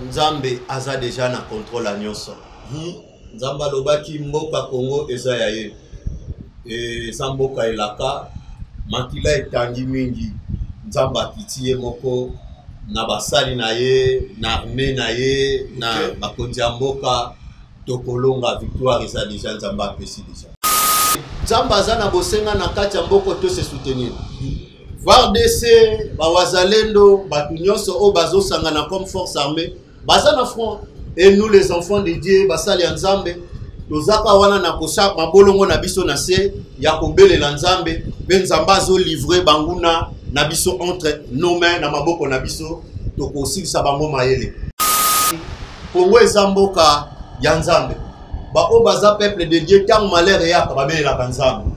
Nzambe aza déjà na contrôle à nyonso. Nzamba lobaki mboka Congo eza ya ye. Et Samboka elaka makila etangi mingi Nzamba kitiye moko na basali na ye, na armée na ye, na bakonzi ya mboka tokolonga victoire eza déjà Nzamba apesi déjà. Nzamba aza na bosenga na kati ya mboko to se soutenir. VARDC, Bawazalendo, batu nyonso o bazosangana comme force armée, baza na front. Et nous les enfants de Dieu, basali ya Nzambe, tozaka wana na kosa mabolongo na biso na se ya kobele na Nzambe, ben Nzamba zo livrer banguna na biso entre nos mains na maboko na biso tokosilisa bango mayele. Congo eza mboka ya Nzambe. Ba o baza peuple de Dieu tant malheur ya kabele la Nzambe.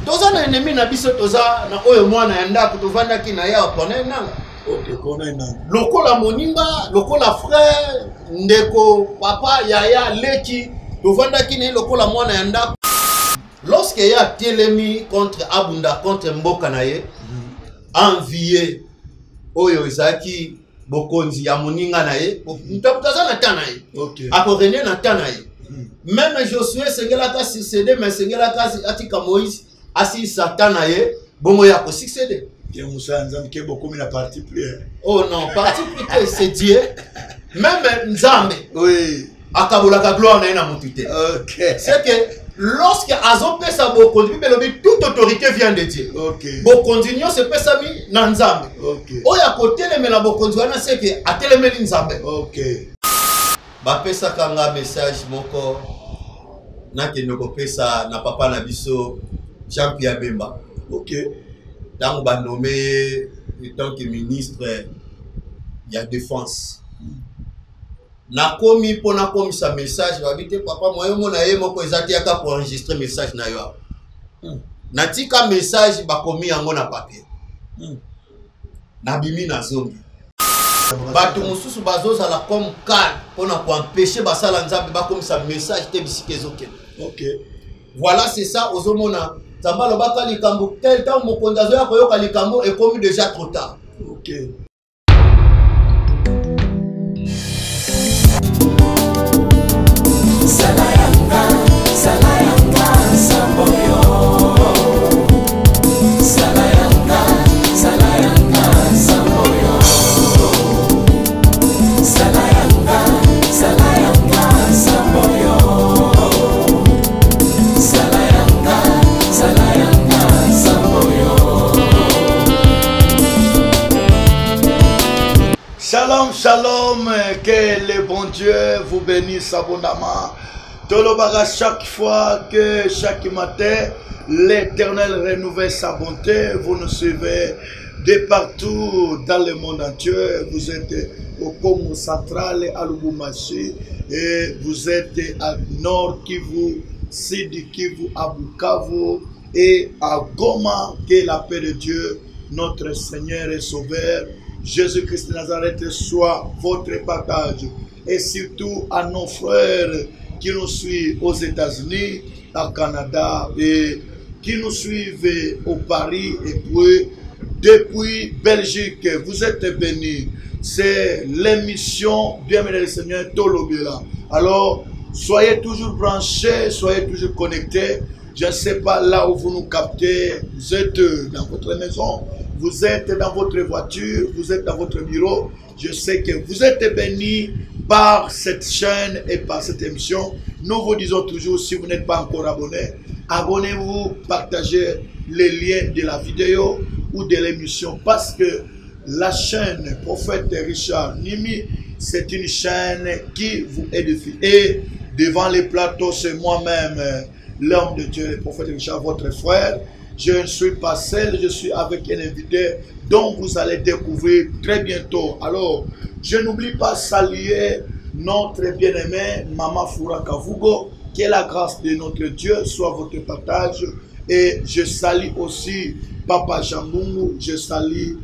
Toza na ennemi na biso toza na oyo mwana ya ndako tovanda ki na ya opone nanga. OK, kona nanga. Lokola moninga, lokola frère, ndeko, papa, yaya, leki, tovanda ki na lokola mwana ya ndako. Lorsque ya telemi contre Abunda, contre mboka na ye, envié oyo ezaki bokonzi ya moninga na ye, mtaza na tana ye. OK. Akorene na tana ye. Même Josué sengelaka succéder mais sengelaka atika Moïse asi Satan ye bongo ya ko succéder. Qui Moussa Nzambe qui beaucoup na parti pris. Oh non, parti pris c'est Dieu. Même Nzambe. Oui. Akabolaka gloire na mutute. OK. C'est que lorsque azo pesa bokonzi belobi toute autorité vient de Dieu. OK. Bokonzi nyo se pesa mi na Nzambe. OK. Oya ko telemela bokonzi wana c'est que atelemeli Nzambe. OK. Bapesa kanga message moko na kenoko pesa na papa na biso Jean-Pierre Bemba. OK. Dans ba nommé en tant que ministre ya défense. Na komi pona komi sa message ba bité papa moyo mona ye moko ezati aka pour enregistrer message na yo. Na tika message ba komi yango na papier. Na bimi na zongi. Bato mususu bazozala comme calme pona ko empêcher basala Nzambe ba comme sa message te bisike ezokende. OK. Voilà, c'est ça ozomona Nzamba lobaka likambo tel temps mokonzi azoya koyoka likambo et comme déjà trop tard. OK. Salayanga Samboyo. Salayanga Samboyo. Salayanga Samboyo. Salayanga Samboyo. Shalom, shalom, que le bon Dieu vous bénisse abondamment. Tolobara chaque fois que chaque matin, l'Éternel renouvelle sa bonté. Vous nous suivez de partout dans le monde entier. Vous êtes au Congo central, à Lubumbashi, et vous êtes à Nord Kivu, Sud Kivu, à Bukavu et à Goma. Que la paix de Dieu, notre Seigneur et Sauveur, Jésus-Christ de Nazareth, soit votre partage. Et surtout à nos frères qui nous suivent aux États-Unis, au Canada et qui nous suivent au Paris et puis depuis Belgique. Vous êtes bénis. C'est l'émission Bienvenue le Seigneur Tolobela. Alors, soyez toujours branchés, soyez toujours connectés. Je ne sais pas là où vous nous captez. Vous êtes dans votre maison, vous êtes dans votre voiture, vous êtes dans votre bureau. Je sais que vous êtes bénis par cette chaîne et par cette émission. Nous vous disons toujours, si vous n'êtes pas encore abonné, abonnez-vous, partagez les liens de la vidéo ou de l'émission parce que la chaîne Prophète Richard Nimi, c'est une chaîne qui vous édifie. Et devant les plateaux, c'est moi-même, l'homme de Dieu, le Prophète Richard, votre frère. Je ne suis pas seul, je suis avec un invité dont vous allez découvrir très bientôt. Alors, je n'oublie pas de saluer notre bien-aimé Maman Foura Kavugo, que la grâce de notre Dieu soit votre partage. Et je salue aussi Papa Jambungu, je salue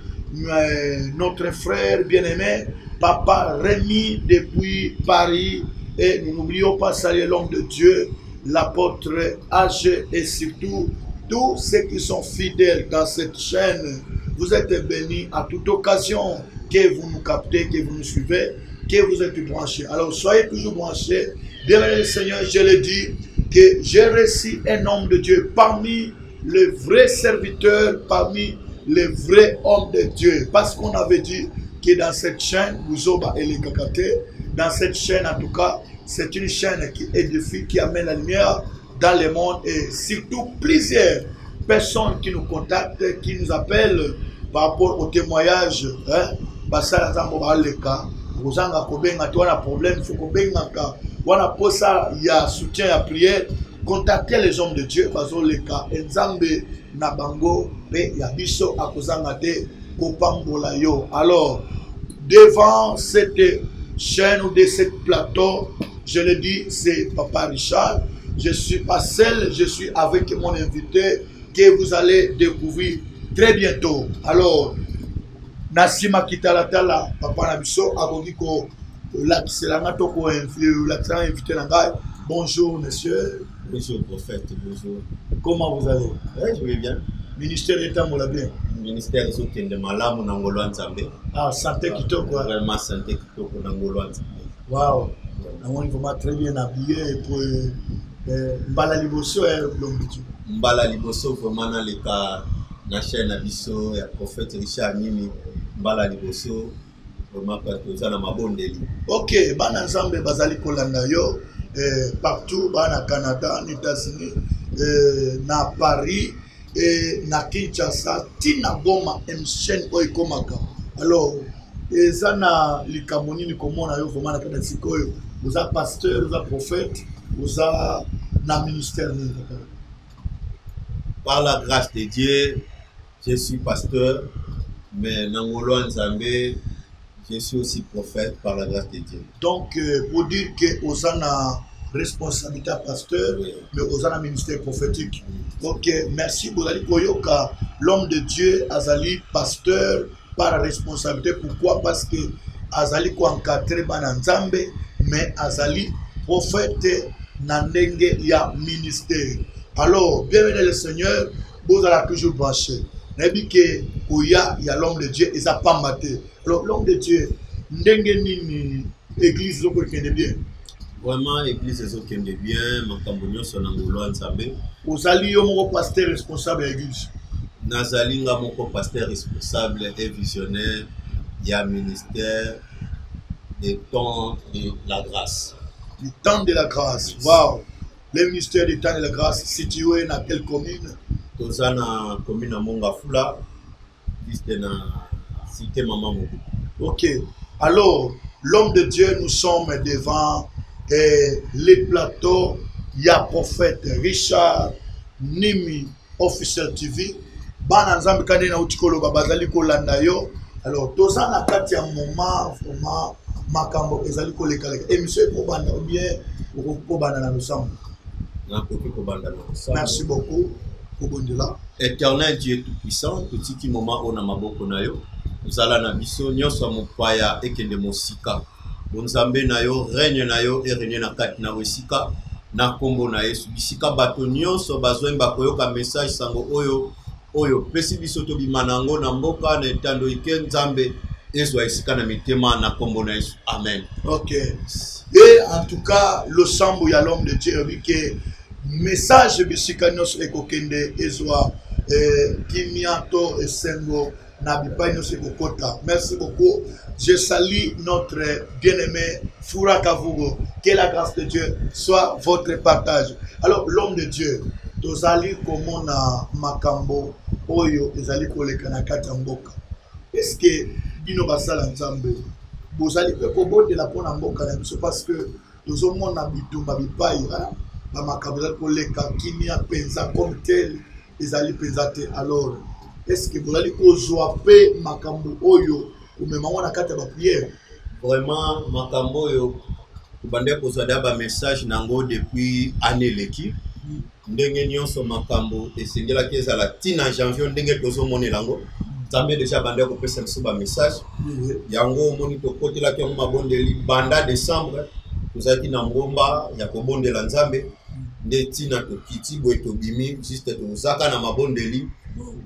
notre frère bien-aimé, Papa Rémi depuis Paris. Et nous n'oublions pas de saluer l'homme de Dieu, l'apôtre H et surtout tous ceux qui sont fidèles dans cette chaîne. Vous êtes bénis à toute occasion que vous nous captez, que vous nous suivez. que vous êtes branchés. Alors soyez toujours branchés. Bien-aimé le Seigneur, je le dis, que j'ai reçu un homme de Dieu parmi les vrais serviteurs, parmi les vrais hommes de Dieu. Parce qu'on avait dit que dans cette chaîne, Bouzoba et les Kakate, dans cette chaîne en tout cas, c'est une chaîne qui édifie, qui amène la lumière dans le monde et surtout plusieurs personnes qui nous contactent, qui nous appellent par rapport au témoignage. Parce que vous avez un problème, il faut que a posa, il y a soutien, il y a prière. Contactez les hommes de Dieu, parce que les cas, Nzambe, Nabango, Yabiso, Akozangate, Kopambola yo. Alors, devant cette chaîne ou de ce plateau, je le dis, c'est Papa Richard. Je suis pas seul, je suis avec mon invité que vous allez découvrir très bientôt. Alors, Nassima Kitalatala, Papa Nabiso, Agogiko, bonjour, monsieur. Bonjour, prophète, bonjour. Comment vous allez? Oui, je vais bien. Ministère d'État, vous l'avez bien? Ministère de Malam, Nangolo Nzambe. Ah, santé Kitoko. Vraiment santé Kitoko, Nangolo Nzambe. Waouh. On est vraiment très bien habillé pour Mbala Liboso et l'homme de Dieu. Mbala Liboso, vraiment dans les cas, la chaîne Abisso, et le prophète Richard Nimi, Mbala Liboso. Ok, bana Nzambe bazali kolanda yo partout, bana Canada, aux États-Unis, na Paris, na Kinshasa, tina Goma, chaîne oikomaka. Alors, ça na likamoni ni komona yo vraiment na kana sikoyo. Vous êtes pasteur, vous êtes prophète, vous êtes na ministère. Par la grâce de Dieu, je suis pasteur, mais Nangolo Nzambe, je suis aussi prophète par la grâce de Dieu. Donc, pour dire que vous avez une responsabilité à pasteur, mais vous avez un ministère prophétique. Ok, merci. L'homme de Dieu, Azali, pasteur par responsabilité. Pourquoi? Parce que Azali ko encadré Bananzambe, mais Azali prophète Nandenge ya ministère. Alors, bienvenue le Seigneur, vous allez toujours brancher. Il y a l'homme de Dieu, il a pas maté. Alors, l'homme de Dieu, l'église est bien. Vraiment, l'église est bien. Makambonyo son angolo Nzambe. Vous allez mon pasteur responsable de l'église. Nazali mon pasteur responsable et visionnaire. Il y a ministère des temps de la grâce. Du temps de la grâce. Waouh! Le ministère du temps de la grâce situé dans quelle commune? Tozana commune à Mongafula, juste dans la cité Maman Mobu. Ok. Alors, l'homme de Dieu, nous sommes devant les plateaux. Il y a prophète Richard Nimi, Officiel TV. Bananzambe Kadena Utikolo Babazali Kolanda yo. Alors, Tozana Katia Moma, vraiment, Makambo Ezali Koleka. Et monsieur Kobanda, ou bien Kobanda na nous sommes. Merci beaucoup. Éternel Dieu tout-puissant, tout qui moment on a maboko na yo, zala na biso nyonso mopaya ekende mosika. Bonzambe na yo, règne na yo et règne na kati na wesika na kombo na Yesu. Bisika bato nyonso bazwemba koyoka message sango oyo pesi biso to bimanango na mboka na etando ike Nzambe ezwa esika na mitema na kombo na Yesu. Amen. OK. Et en tout cas, le sambo ya l'homme de Dieu que message bisikanos ekokende ezwa kimiato esengo na bipaino sekokota. Merci beaucoup. Je salue notre bien-aimé Foura Kavugo. Que la grâce de Dieu soit votre partage. Alors l'homme de Dieu, tozali komona makambo oyo ezali koleka na kati ya mboka. Est-ce que bino basala Nzambe bozali pe kobonde la pona mboka na biso parce que tozomona bitumba bipai Makambo koleka kimia penza comme tel ezali penzate. Alors est-ce que vous allez kozwa pe makambo oyo umema na kati ya prière? Vraiment makambo oyo kubande kozwa ba message nango depuis année leki ndenge nyonso makambo esengela keza la tina janvier ndenge tozomona lango Nzambe déjà bande ko pesa biso ba message yango moni to kotela ke mabondeli banda décembre tozaki na ngomba ya kobondela Nzambe ndetina to kiti boy to bimi juste to zaka na mabondeli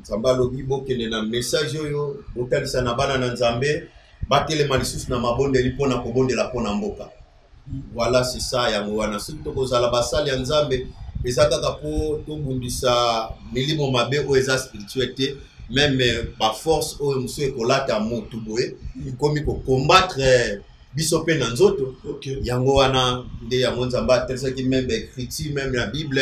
Nzamba lobi bokende na message oyo botalisa na bana na Nzambe batele malisusu na mabondeli pona kobondela pona mboka. Voilà, c'est ça yango wana surtout kozala basali ya Nzambe ezakaka po tobundisa milimo mabe o eza spiritualité même ba force o muso ekolata motu boye komi ko combattre biso pe na nzoto. Yango wana nde yango Nzambe atelisaki même écrit même la Bible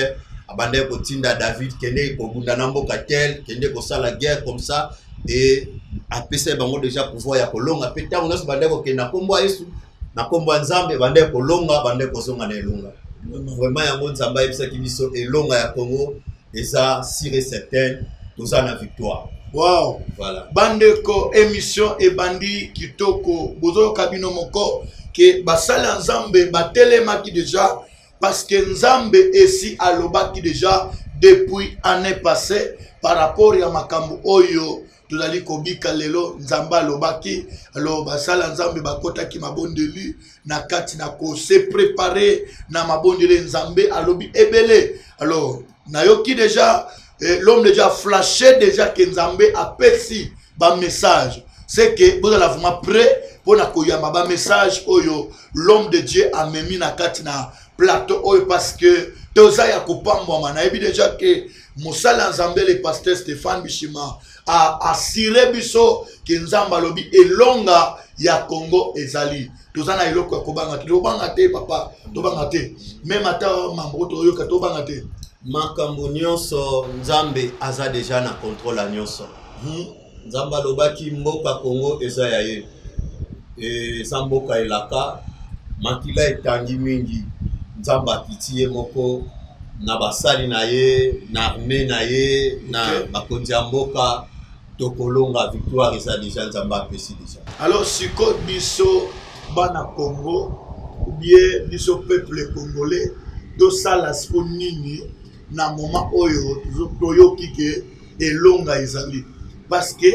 abande kotinda David kende kobunda na mboka tel kende kosala guerre comme ça et apesa bango déjà pouvoir ya kolonga pe tango nyonso bande kokenda kombo Yesu na kombo Nzambe bande kolonga bande kozonga na elonga. Vraiment yango Nzambe ebisaki biso elonga ya Congo eza sûr et certain toza na victoire. Wow. Voilà. Bandeko émission et bandi kitoko bozo kabino moko ke basala Nzambe batelema ki déjà parce que Nzambe esi alobaki déjà depuis année passée par rapport à makambo oyo tozali kobika lelo Nzambe alobaki alors basala Nzambe bakota ki mabondeli na kati na ko se préparer na mabondeli Nzambe alobi ebele alors nayoki déjà l'homme déjà flashé déjà que Nzambe a perçu ba message c'est que vous allez vraiment prêt pour na koyama ba message oyo l'homme de Dieu a mis na kati na plateau oyo parce que toza ya kopambwa na ebi déjà que Mosala Nzambe le pasteur Stéphane Bishima a assuré biso que Nzambe alobi elonga ya Congo ezali toza na eloko ya kobanga te papa tobanga te même ata mambo toyo ka tobanga te makambo nyonso Nzambe aza déjà na contrôle a nyonso. Nzambe alobaki mboka Congo eza ya ye e sa mboka elaka makila etangi mingi Nzambe atiti ye moko na basali na ye na armée na ye na bakonzi ya mboka tokolonga victoire eza déjà Nzambe apesi déjà. Alors siko biso bana Congo ou bien biso peuple congolais tosala siko nini na moment oyo toyoki ke elonga ezali parce que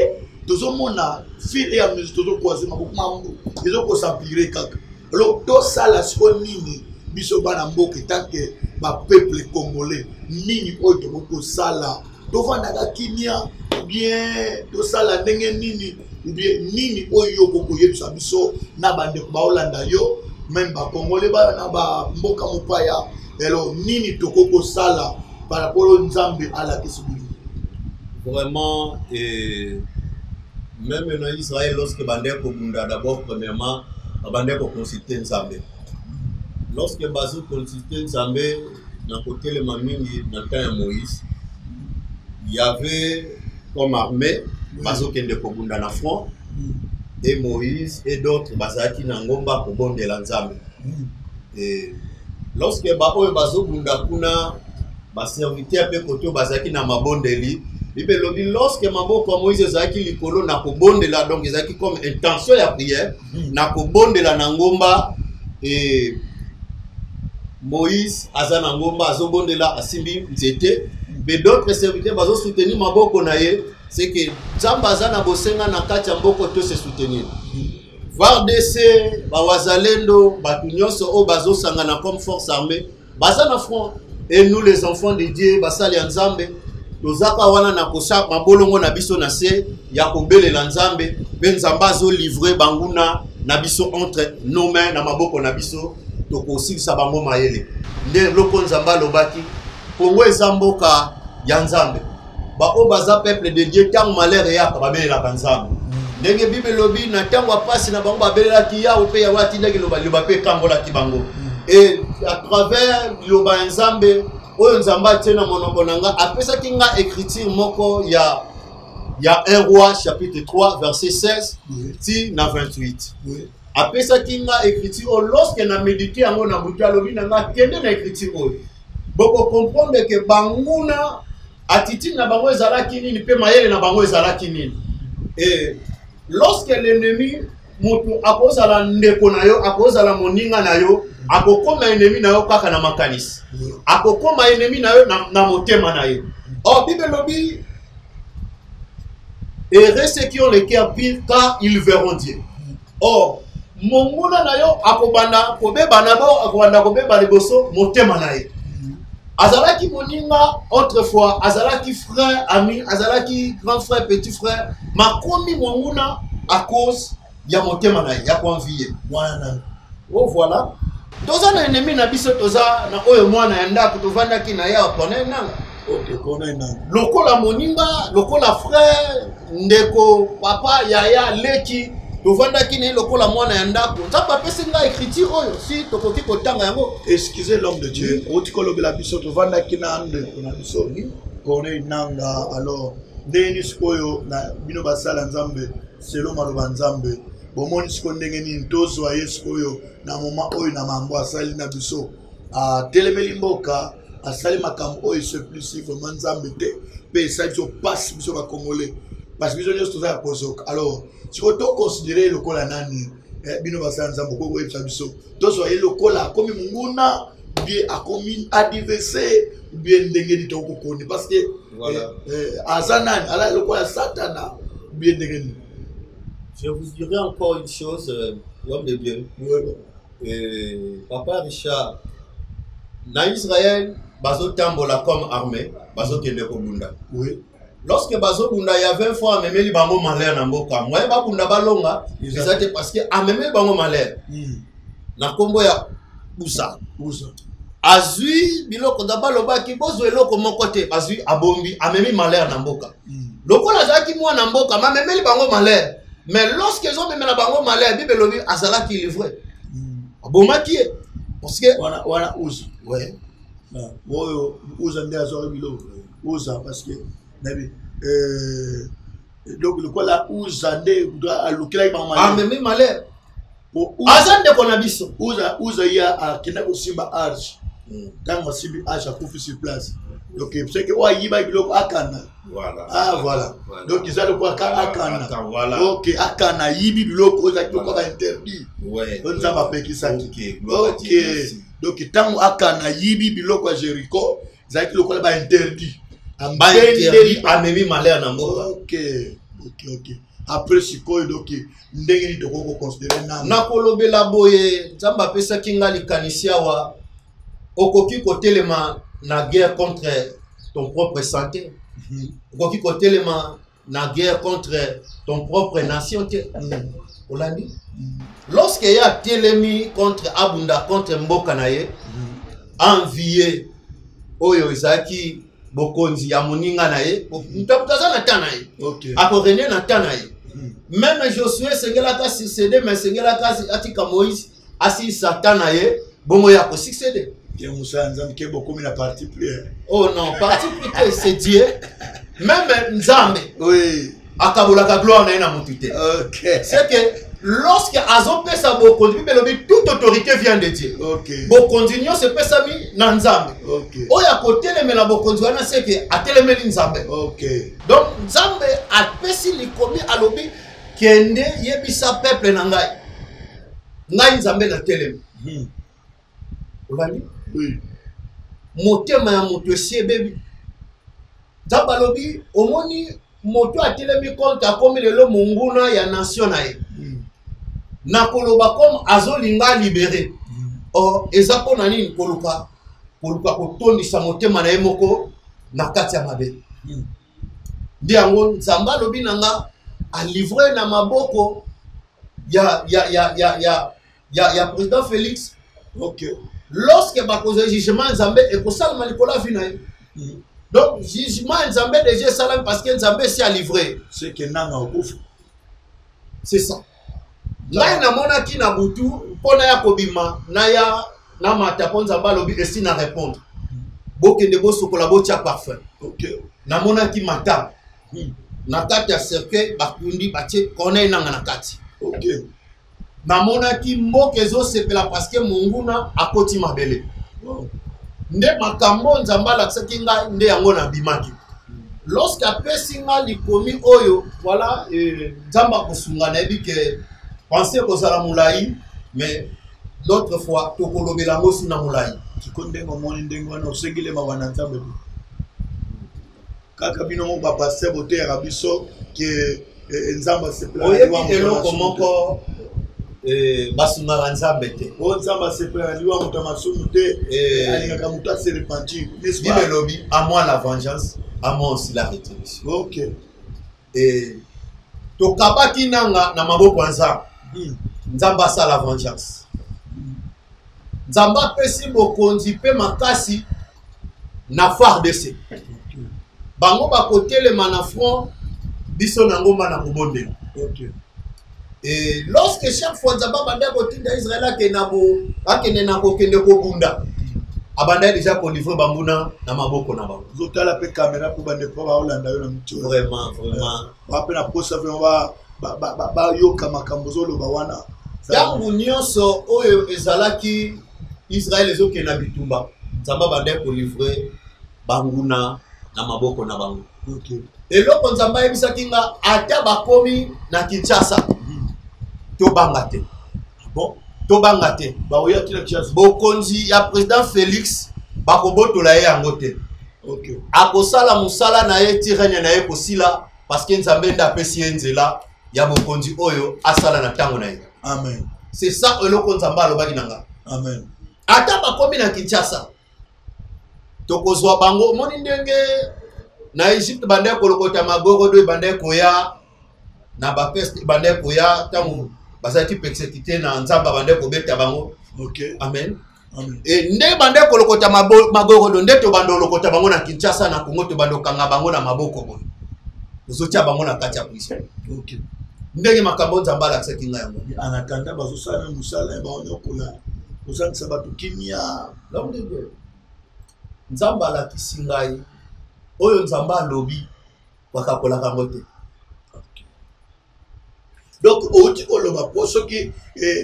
tozomona fil et à mesure tozokwase mabuku ezokosempire kaka. Alors tosala siko nini biso bana mboka tant que ba peuple congolais nini oyo tokosala tovandaka kimia ou bien tosala ndenge nini ou bien nini oyo kokoyebisa biso na bandeko baolanda yo même ba congolais ba na ba mboka mopaya alors nini tokokosala par rapport au Nzambe à la question. Vraiment même en Israël lorsque bandeko bunda d'abord premièrement bandeko consulter Nzambe. Lorsque bazo consulter Nzambe na côté le mamingi na temps de Moïse il y avait comme armée bazo kende ko bunda na front et Moïse et d'autres bazaki na ngomba ko bondela Nzambe. Et lorsque bazo bunda kuna ba serviteur pe côté bazaki na mabondeli bibe lobi lorsque maboko Moïse zaki likolo na ko bondela donc zaki comme intention ya prière na ko bondela na ngomba et Moïse azana ngomba azobondela asimbi nzete mais d'autres serviteurs bazo soutenir maboko na ye c'est que Nzambe azana bosenga na kati ya mboko to se soutenir VARDC ba wazalendo batu nyonso o bazo sangana comme force armée bazana front et nous les enfants de Dieu basali ya Nzambe tozaka wana na kosa mabolongo na biso na se ya kobelela Nzambe pe Nzambe azo livrer banguna na biso entre nos mains na maboko na biso tokosilisa bango mayele nde loko Nzambe lobaki Congo eza mboka ya Nzambe ba o baza peuple de Dieu tant malheur ya babelela Nzambe ndenge Bible lobi na tango apasi na bango babelela ki ya ope ya wati ndenge loba pe kangola ki bango et à travers loba Nzambe oyo Nzambe tena monoko nanga apesa kinga écriture moko ya 1 roi chapitre 3 verset 16 ti na 28 apesa kinga écriture lorsque na méditer yango na butu alobi nanga kende na écriture oyo boko comprendre que banguna attitude na bango ezalaki nini pe mayele na bango ezalaki nini et lorsque l'ennemi mutu akozala ndeko na yo akozala moninga na yo akokoma ennemi na yo kaka na makanisi akokoma ennemi na yo na motema na yo. Or Bible lobi et ceux qui ont le cœur pur car ils verront Dieu. Or monguna na yo akobanda kobeba na bo akobanda kobeba liboso motema na ye azalaki moninga autrefois azalaki frère ami azalaki grand frère petit frère makomi monguna à cause ya motema na ya konvier Mwana. oh voilà toza na ennemi na biso toza na oyo mwana ya ndako tovanda ki na ya pone nanga Ok, kona nanga. lokola moninga lokola frère ndeko papa yaya leki tovanda ki na lokola mwana ya ndako nzamba pesi nga écriture oyo si tokoki kotanga yango. Excusez l'homme de Dieu. Otikolo bela biso tovanda ki na ande na biso. Kona nanga alors ndeni sikoyo na bino basala nzambe selon maloba nzambe. Bomoni siko ndenge nini tozwa Yesu oyo na moma oyo na mambo asali na biso a telemeli mboka asali makambo oyo se plus vraiment nzambe te pe esali so passe biso ba congolais parce que biso nyonso toza ya kozoka. Alors siko to considérer lokola nani bino basala nzambe ko koyebisa biso tozwa ye lokola akomi munguna bien akomi adversaire bien ndenge ni to kokoni parce que voilà azanani ala lokola satana bien ndenge ni. Je vous dirai encore une chose, l'homme de Dieu. Papa Richard, dans Israël, Bazo Tambola comme armée, Bazo Kende Kobunda. Oui. Lorsque Bazo Bunda, il y a 20 fois à Memeli Bango Malher Namboka. Moi, Bunda Balonga, c'était parce que à Memeli Bango Malher, na Kombo ya Ousa. Azui, biloko d'abaloba ki bozo eloko mon côté, Azui abombi, amemi Malher Namboka. Loko la zaki moi Namboka, ma Memeli Bango Malher. Mais lorsqu'ils ont même la bango malais, Bible lobi azala qui livré. Aboma qui est parce que wana uza. Ouais. Boyo uza ndia zo bilo. Uza parce que nabi donc le quoi la uza nde doit alukila ba malais. Ah même malais. Azande kona biso. Uza ya akenda kusimba arch. Dans ma simbi arch a kufi sur place. Donc c'est que wa yiba biloko akana. Voilà. Ah voilà. Donc ils allaient quoi akana. Voilà. OK, akana yibi biloko za biloko ba interdit. Ouais. On ça va payer ça. OK. Donc tant akana yibi biloko à Jéricho, za biloko ba interdit. Amba interdit amemi malais na mboka. OK. Après sikoyo donc ndenge ni toko considérer na. Na kolobela boye, nzamba pesa kinga likanisia wa okoki kotelema na guerre contre ton propre santé. Okoki kotelema na guerre contre ton propre nation. Olandi. Lorsque y a telemi contre Abunda, contre Mboka naye, envié oyo ezaki bokonzi ya moninga naye, mutaza na tanaye. OK. Akorene na tanaye. Même Josué sengelaka succéder mais sengelaka atika Moïse asi satanaye bongo ya ko succéder. Qui est beaucoup de parti pris. Oh non, parti pris, c'est Dieu. Même Nzambe. Oui. Akabolaka gloire na mutute. OK. C'est que lorsque Azon peut sa bokondi, toute autorité vient de Dieu. OK. Bokondi nyo se peut sa mi na Nzambe. OK. Oya kote le mela bokondi wana c'est que ateleme Nzambe. OK. Donc Nzambe a pesi likomi alobi kende yebisa peuple na ngai. Ngai Nzambe na teleme. Olandi? Oui. Motema ya moto esi bebi. Nzambe alobi omoni moto atelemi compte akomi lelo monguna ya nation na ye. Na koloba comme azolinga libéré. Or eza pona nini koluka kotondisa motema na ye moko na kati ya mabe. Ndi yango Nzambe alobi nanga a livré na maboko ya président Félix. OK. Lorsque bakoze jugement Nzambe ekosalama likola vi na ye. Donc jugement Nzambe déjà salam parce que Nzambe s'est livré. C'est que nanga okufa. C'est ça. Là na mona ki na butu pona ya kobima na ya na mata pon Nzambe lobi esi na répondre. Bokende bo sokola bo tia parfum. OK. Na mona ki mata. Na kati ya cercueil bakundi batie kone nanga na kati. OK. Na mona ki mboke zo sepela parce que munguna akoti mabele. Nde makambo Nzamba la tsekinga nde yango na bimaki. Lorsque apesi nga likomi oyo, voilà, Nzamba kosunga na ebi ke pensez kozala mulai, mais l'autre fois tokolobela ngosi na mulai. Kikonde ngomoni ndengo na osengile mawana Nzambe. Kaka bino mo ba passer bote ya biso ke Nzamba se plaît. Oyebi eloko moko basunga Nzambe te. O Nzamba se plaît liwa mutamasunu te alingaka muta se repentir. Bible lobi à moi la vengeance, à moi aussi la rétribution. OK. Et tokabaki nanga na maboko Nzambe. nzamba sa la vengeance nzamba pesi bokonzi pe makasi na FARDC bango bakotelema na front biso na ngomba na kobondela. Et lorsque chaque fois nzamba banda kotinda Israël akende na kokende kobunda abanda déjà kolivre bambuna na maboko na bango zotala pe caméra pour bande po ba olanda yo na mutu vraiment ba pe na posa vraiment ba yoka makambo zoloba wana yango nyonso oyo ezalaki Israël ezoke na bitumba nzamba banda kolivre banguna na maboko na bango. Eloko nzamba yebisaki nga ata bakomi na Kinshasa tobanga te. Bon, tobanga te. Baoya kila Kinshasa. Bokonzi ya président Félix bakobotola ye yango te. Akosala musala na ye tirene na ye kosila parce que nzambe nda pesi ye nzela ya bokonzi oyo asala na tango na ye. Amen. C'est ça eloko nzamba alobaki nanga. Amen. Ata bakomi na Kinshasa tokozwa bango moni ndenge na Egypte bande kolokota magoro do bande koya na bapeste bande koya tango bazaki persécuté na nzamba bande kobeta bango. Amen. Amen. Et nde bande kolokota magoro do nde to bando lokota bango na Kinshasa na Congo to bando kanga bango na maboko boy ozotia bango na kati ya prison. Ndenge makambo nzamba la sekinga yango anakanda bazosala musala ba onyokola ozangisa bato kimia ndenge nzamba la kisingai oyo nzamba lobi wakakola kango te. Donc oti koloba poso ki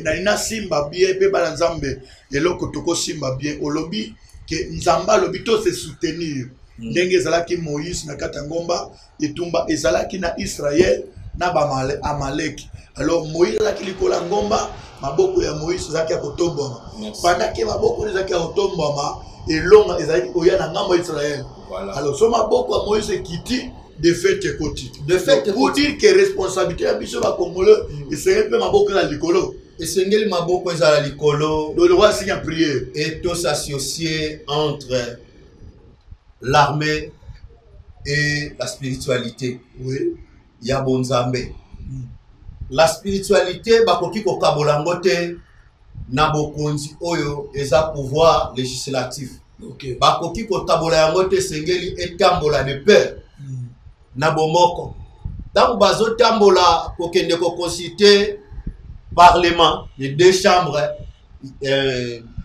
na ina simba bien pe bala nzambe eloko toko simba bien olobi ke nzamba lobi to se soutenir ndenge ezalaki Moïse na katangomba etumba ezalaki na Israël na ba Amalek. Alors Moïse la kilikola ngomba maboko ya Moïse zaki ya kotombama pendant que maboko zaki ya kotombama elonga ezalaki koya na ngambo Israël. Alors so maboko ya Moïse kiti de fait écouté. De fait pour dire que responsabilité à biso ba congolais et c'est un maboko na likolo. Et sengeli maboko ezala likolo. Le roi signe à prier et tous s'associer entre l'armée et la spiritualité. Oui. Ya bonzambe. La spiritualité bakoki ko kabolango te na bokonzi oyo eza pouvoir législatif. Bakoki ko kabola yango te sengeli etambola de peur. Na bomoko. Tango bazo tambola kokende ko consulter parlement, les deux chambres,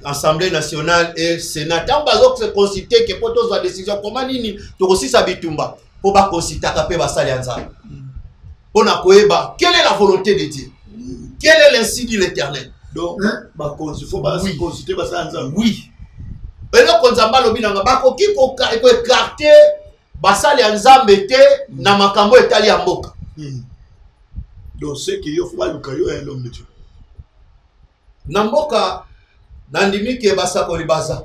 Assemblée nationale et Sénat. Tango bazo se consulter que poto za décision comment nini to kosisa bitumba po ba consulter kape basali anza. On a koeba quelle est la volonté de Dieu? Quel est l'insigne de l'Éternel? Donc ba faut ba consulter basali anza. Oui. Et là quand nzamba lobi nanga bakoki ko écarter basali nzambe te na makambo etali ya mboka. Donc c'est que yo faut ba lukayo un homme de Dieu. Na mboka nandimi ke basako libaza.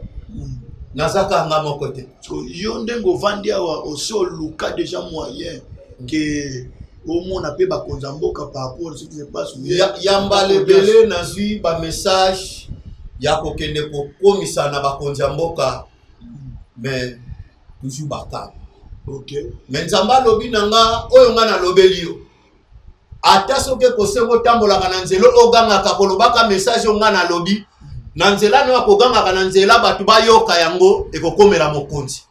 Nazaka ngamo côté. Yo ndengo vandi awa aussi au luka déjà moyen que au monde a pe ba konza mboka par rapport à ce qui se passe. Yamba lebele nazui ba message ya kokende ko komisa na ba konza mboka mais toujours bakam. Mais nzamba lobi nanga oyo nga na lobeli yo ata soke kosengo tambola kana nzelo oganga ka kolobaka message nga na lobi na nzela no akoganga kana nzela batu bayoka yango ekokomela mokonzi.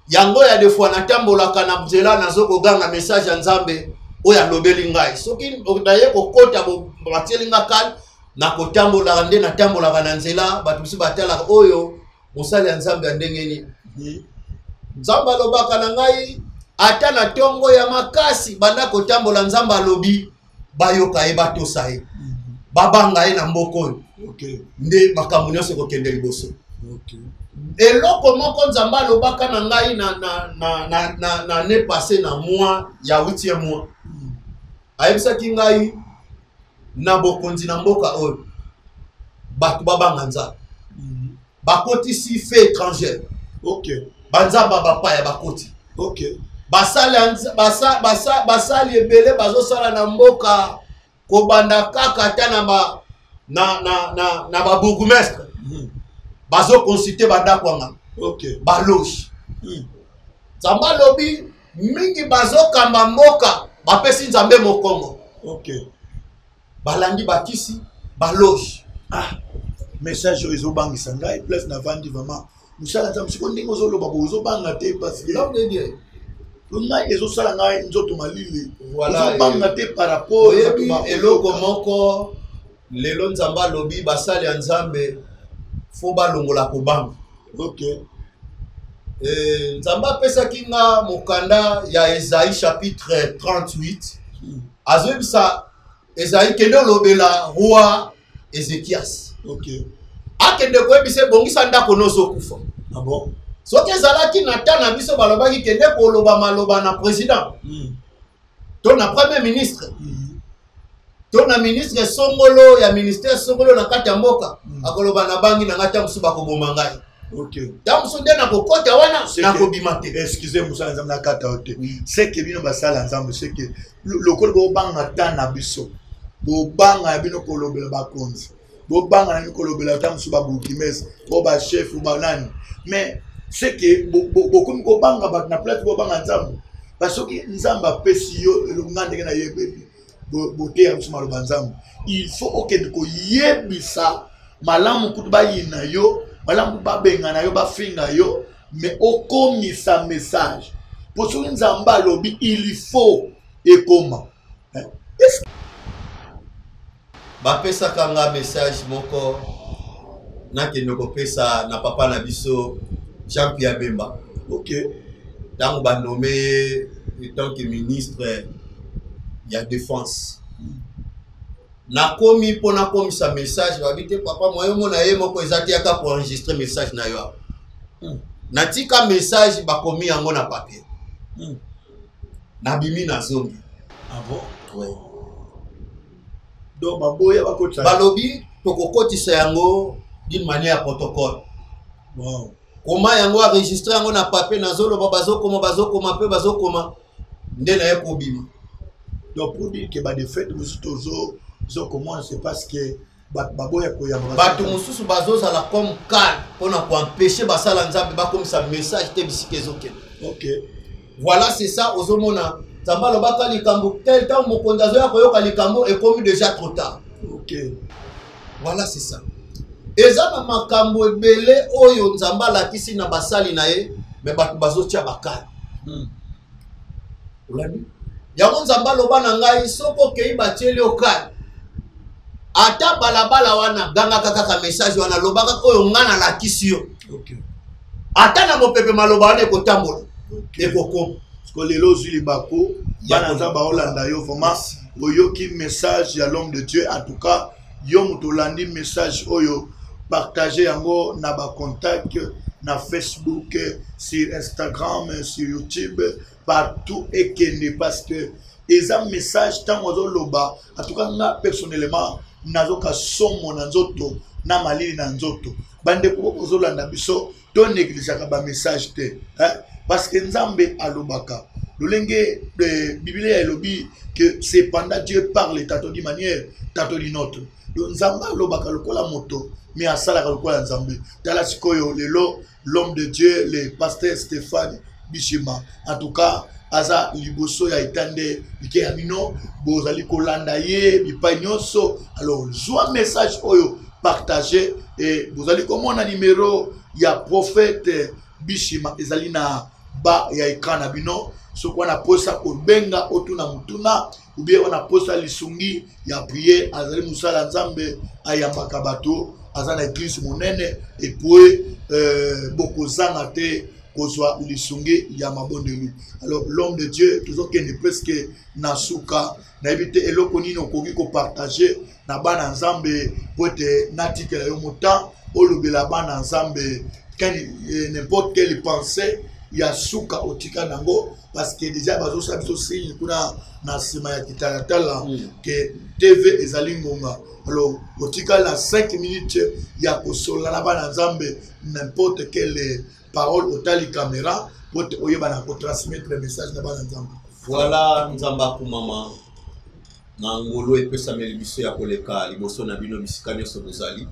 Yango ya de fois na tambola kana nzela nazoko ganga message ya nzambe oya lobeli ngai soki odaye kokota bo batelinga kal na kotambola nde na tambola kana nzela batu biso batala oyo mosali ya nzambe ndengeni. Nzamba lobaka na ngai ata na tongo ya makasi banda kotambola nzamba lobi bayoka e batosa e babanga e na mboko. Nde makambo nyonso kokende liboso. Eloko moko nzamba lobaka na ngai na ne passé na mois ya 8e mois. Ayebisaki ngai na bokonzi na mboka oyo batu babanga nzamba bakotisi fait étranger. Banzamba bapaya bakoti. Basali ebele bazosala na mboka kobanda kaka ta na ba bourgmestre. Bazo consulter banda kwanga. Baloge. Nzamba lobi mingi bazo kamba mboka bapesi nzambe mokongo. balandi bakisi baloge. Ah, message aux Obangisanga et place Navandi vraiment. Nous sommes en train de nous dire que nous bangate parce que L'homme de Dieu. on a les autres salanga nzoto malili. Voilà. Bangate par rapport à eloko moko lelo nzamba lobi basali nzambe fo balongola kobanga. OK. Nzamba pesa kinga mokanda ya Esaïe chapitre 38. Azebisa Esaïe kende lobela roi Ézéchias. OK. Akende koyebisa bongisa ndako nozo kufa. Ah bon? Soki ezalaki na ta na biso balobaki kende koloba maloba na président. To na premier ministre. To na ministre songolo ya ministère songolo na kati ya mboka. Akoloba na bangi na ngata musu bakoboma ngai. OK. Tamusu nde na kokota wana na kobimate. Excusez-moi ça nzambe na kata ote. C'est que bino basala nzambe c'est que lokolo bo banga ta na biso. Bo banga bino kolobela bakonzi. Bo banga na bino kolobela tamusu ba bourgmestre, bo ba chef ou ba nani. Mais c'est que beaucoup ko banga ba na place bo banga nzambe. Parce que nzamba pesi yo elungande na yebebi. Bo te ya msuma lo nzambe. Il faut que ko yebisa malamu kutuba yina yo. Malamu ba benga na yo ba finga yo. Mais okomisa message. Pour ce nzamba lobi il faut et comment. Est-ce bapesa kanga message moko nakende kopesa na papa na biso Jean-Pierre Bemba. OK. Dans ba nommé en tant que ministre ya défense. Na komi pona komi sa message babite papa moyo mona ye moko ezati aka pour enregistrer message na yo. Na tika message ba komi yango na papier. Na bimi na zombi. Ah bon? Ouais. Donc baboya bakota. Balobi tokokotisa yango d'une manière protocole. Wow. Comment yango enregistrer yango na papier na zolo bazokoma pe bazokoma nde na ye kobima. Donc pour dire que ba de fait nous tozo comment c'est parce que baboya ko ya batu mususu bazozala comme calme pona ko empêcher basala nzambe ba comme ça message te bisike zoke. OK. Voilà c'est ça ozomona nzamba lo baka likambo tel temps mokondazo ya koyoka likambo est commis déjà trop tard. OK. Voilà c'est ça. Eza na makambo ebele oyo nzamba lakisi na basali na ye me batu bazotia bakala. Olani yango nzamba loba na ngai soko kei batieli okala ata balabala wana ganga kaka message wana lobaka oyo ngana lakisi yo. OK. Ata na mopepe maloba wana ekotambola ekokoma ko lelo zuli bako bana nzamba olanda yo vraiment oyoki message ya l'homme de Dieu. En tout cas yo mutolandi message oyo partager yango na ba contact na Facebook, sur Instagram, sur YouTube, partout et kende parce que les messages tant ozo loba en tout cas na personnellement nazoka somo na nzoto na malili na nzoto bande ko kozolanda biso to négligeaka ba message te parce que nzambe alobaka lolenge Bible elobi que c'est pendant Dieu parle tato di manière tato di notre nzambe alobaka lokola moto mais asalaka lokola nzambe tala sikoyo lelo l'homme de Dieu le pasteur Stéphane Bishima en tout cas aza liboso ya itande bike ya mino bozali kolanda ye bipai nyonso. Alors joua message oyo partager et bozali komona numéro ya prophète Bishima ezali na ba ya écran na bino soko na posa ko benga otuna mutuna ou bien on a posa lisungi ya prier azali musala nzambe ayambaka bato azana église monene et puis bokozanga te kozwa lisungi ya mabondelu. Alors l'homme de Dieu toujours qu'il est presque nasuka na ebite eloko nini okoki ko partager na bana nzambe pote natika yo muta olobela bana nzambe n'importe quelle pensée ya suka otika nango parce que déjà bazo sabiso signe kuna na sima ya kitalatala que TV ezali ngonga. Alors otika la 5 minutes ya kosola na bana nzambe n'importe quelle parole otali caméra pour oyeba na ko transmettre le message na bana nzambe. Voilà nzamba kumama na ngolo epesa melibiso ya koleka liboso na bino bisika nyonso bozali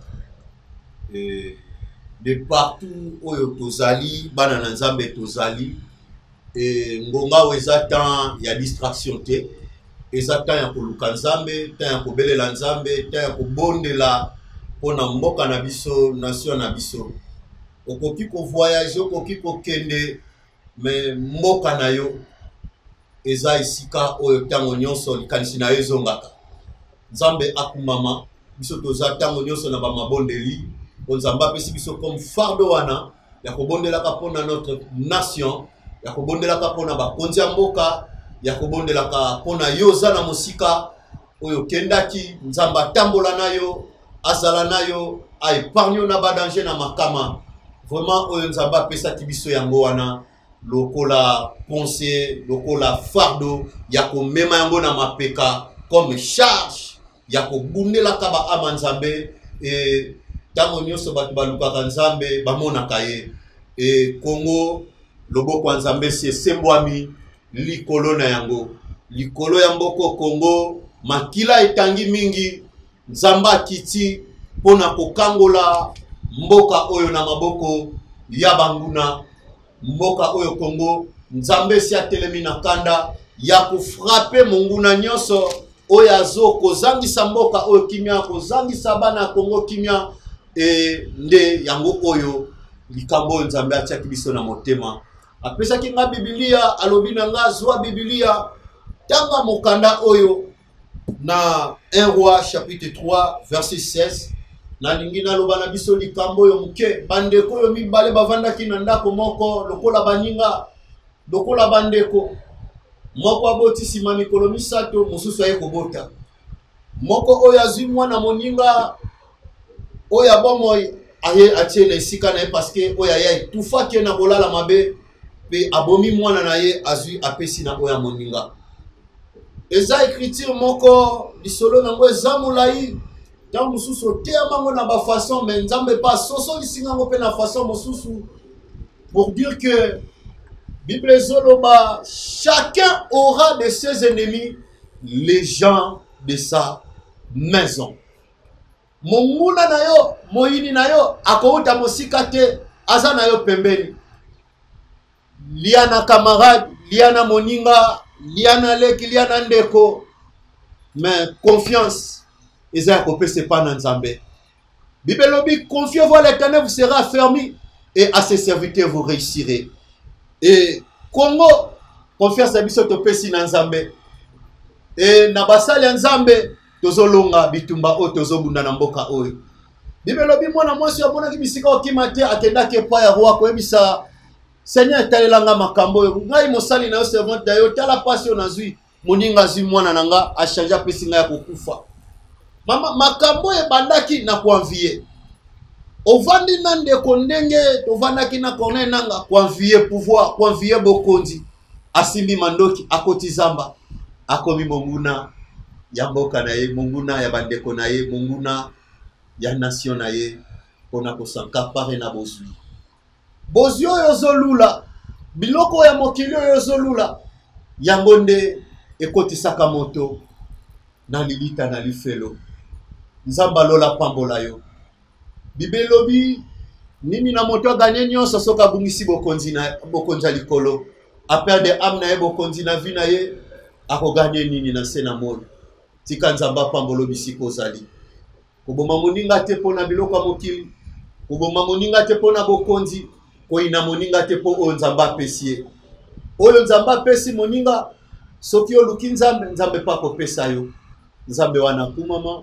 de partout oyo tozali bana na nzambe tozali ngonga weza temps ya distraction te eza temps ya koluka nzambe, temps ya kobelela nzambe, temps ya kobondela pona mboka na biso, nation na biso. Okoki ko voyage, okoki ko kende, mais mboka na yo eza isika oyo tango nyonso likanisi na ezongaka. Nzambe akumama biso toza tango nyonso na ba mabondeli, nzamba pesi biso comme fardeau wana ya kobondelaka pona notre nation, ya kobondelaka pona bakonzi ya mboka, ya kobondelaka pona yoza na mosika oyo kendaki, nzamba tambola nayo, azala nayo, a épargne na badanger na makama. Vraiment oyo nzamba pesa tibiso yango wana lokola pensée, lokola fardeau ya komema yango na mapeka comme charge ya kobundela kaba ama nzambe et tango nyonso bato balukaka nzambe bamonaka ye. Et Congo loboko ya nzambe si esembwami likolo na yango, likolo ya mboko Congo makila etangi mingi, nzamba kiti pona kokangola mboka oyo na maboko ya banguna, mboka oyo Congo nzambe si atelemi na kanda ya kufrape monguna nyonso oyo azo kozangisa mboka oyo kimia, kozangisa bana Congo kimia. E nde yango oyo likambo nzambe atiaki biso na motema. Apesaki nga Biblia, alobi na nga zwa Biblia tanga mokanda oyo na 1 Roi chapitre 3 verset 16. Na lingi naloba na biso likambo oyo muke, bandeko oyo mibale bavandaki na ndako moko lokola baninga, lokola bandeko. Moko aboti sima mikolo misato, mosusu aye kobota. Moko oyo azwi mwana moninga oya bomo aye atie na esika na ye parce que oya ya etufaki na kolala mabe pe abomi mwana na ye azwi apesi na oya moninga. Eza écriture moko lisolo nango eza molai tant mosusu teamango na ba façon mais nzambe pas soso lisingango pe na façon mosusu pour dire que Bible zoloba chacun aura de ses ennemis les gens de sa maison. Monguna na yo, moyini na yo, akouta mosika te, aza na yo pembeni. Liana camarade, liana moninga, liana leki, liana ndeko. Mais confiance, eza kopé c'est pas dans Nzambe. Bible lobi, confiez-vous à l'Éternel, vous serez affermis, et à ses serviteurs vous réussirez. Et Congo, confiance à biso topé si dans Nzambe. Et nabasali Nzambe, tozolonga bitumba o tozobunda na mboka oyo. Bibelobi mwana mwasi abona ki bisika okimate akendake pa ya roi ko ebisa Seigneur etalelanga makambo oyo. Ngai mosali na yo servante dayo tala pasi yo nazwi moninga zwi mwana nanga a changer pesinga ya kokufa. Mama makambo ebandaki na koanvier. Ovandi na ndeko ndenge tovandaki na corner nanga koanvier pouvoir, koanvier bokonzi. Asimbi mandoki akoti zamba akomi monguna ya mboka na ye, monguna ya bandeko na ye, monguna ya nation na ye, pona kosanka pare na bozwi. Bozwi oyo zolula, biloko ya mokili oyo zolula, yango nde ekotisaka moto na lilita na lifelo. Nzamba lola pambola yo. Bible lobi, nini na moto ganye nyonso soka bungisi bokonzi likolo. Aperde am na ye bokonzi na vi na ye, ako ganye nini na sena moyo. Tika nzamba pambolo bisiko zali. Koboma moninga te pona biloko mokili. Koboma moninga te pona bokonzi. Koina moninga te po o nzamba pesie. Oyo nzamba pesi moninga. Soki oluki nzambe, nzambe pa kopesa yo. Nzambe wana kumama.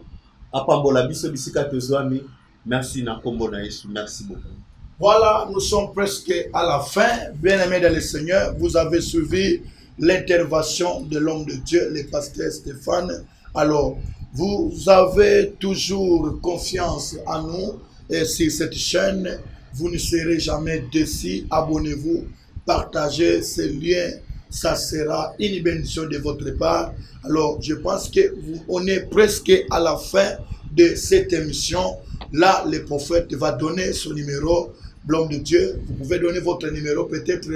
Apambola biso bisika tozwami. Merci na kombo na Yesu. Merci beaucoup. Voilà, nous sommes presque à la fin. Bien-aimés dans le Seigneur, vous avez suivi l'intervention de l'homme de Dieu, le pasteur Stéphane. Alors, vous avez toujours confiance en nous et sur cette chaîne. Vous ne serez jamais déçus. Abonnez-vous, partagez ce lien. Ça sera une bénédiction de votre part. Alors, je pense que on est presque à la fin de cette émission. Là, le prophète va donner son numéro. L'homme de Dieu, vous pouvez donner votre numéro. Peut-être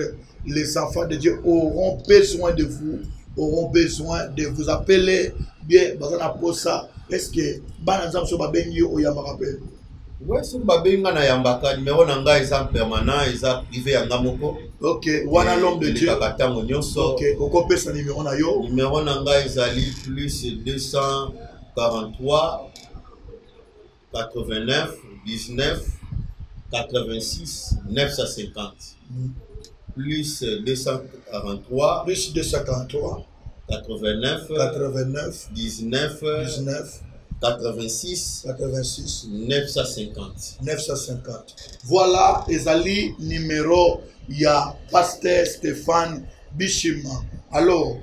les enfants de Dieu auront besoin de vous, auront besoin de vous appeler. Bien, est-ce que Banazam Soba Benyo Oyama rappelle? Ouais, sur babenga na yambaka numéro na nga eza permanent eza privé yanga moko. Ok, wana l'homme de Dieu. Katango nyonso. Ok, okopé sa numéro na yo. Numéro na nga ezali plus 243 89 19 86 950. Plus 243 Plus 243 89 89 19 19 86 86 950. 950. Voilà, ezali numéro ya Pasteur Stéphane Bishima. Alors,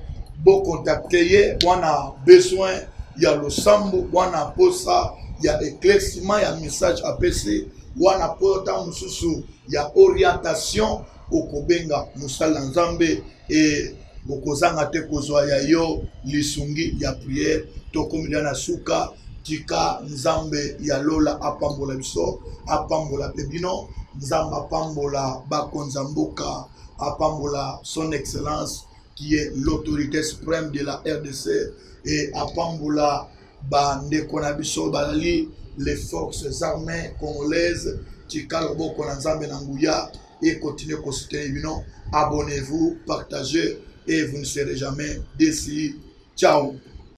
bon contacter, on a besoin, il y a le sambo, on a posa, il y a éclaircissement, il y a message APC, on a portant mususu, il y a orientation au Kobenga, Musala Nzambe et Bokozanga te kozwa ya yo lisungi ya prière to komila na suka tika Nzambe ya lola apambola biso apambola pebino Nzamba apambola bakonza mboka apambola son excellence qui est l'autorité suprême de la RDC et apambola bandeko na biso balali les forces armées congolaises tika loboko na Nzambe na nguya et continuez à soutenir bino. Abonnez-vous, partagez et vous ne serez jamais déçus. Ciao.